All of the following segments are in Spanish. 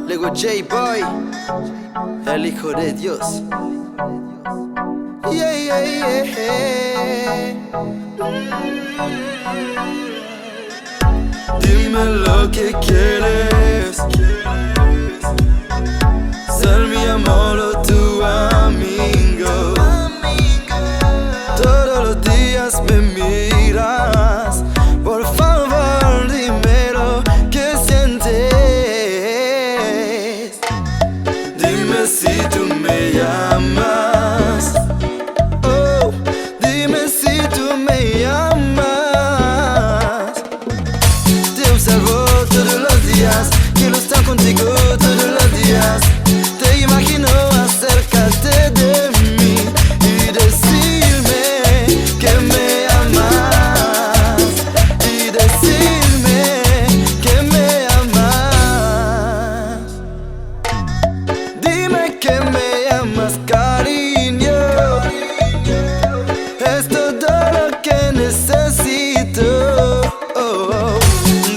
Luego J-Boy, el hijo de Dios. Yeah, yeah, yeah. Dime lo que quieres, ser mi amor o tu amigo. Todos los días me miras, por favor dime lo que sientes. Dime si tú me llamas, oh, dime si tú me llamas. Te observo todos los días, quiero estar contigo todos los días. Te imagino acércate de mí y decirme que me amas, y decirme que me amas. Dime que me amas, cariño, es todo lo que necesito.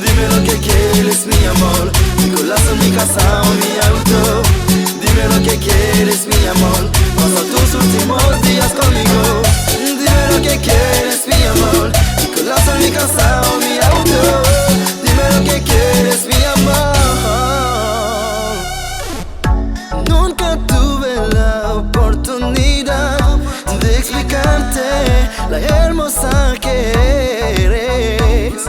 Dime lo que quieres, mi amor, mi corazón, mi casa o mi auto. Dime lo que quieres, mi amor, pasa tus últimos días conmigo. Dime lo que quieres, mi amor, mi corazón, mi casa o mi auto. Dime lo que quieres, mi amor. Nunca tuve la oportunidad de explicarte la hermosa que eres.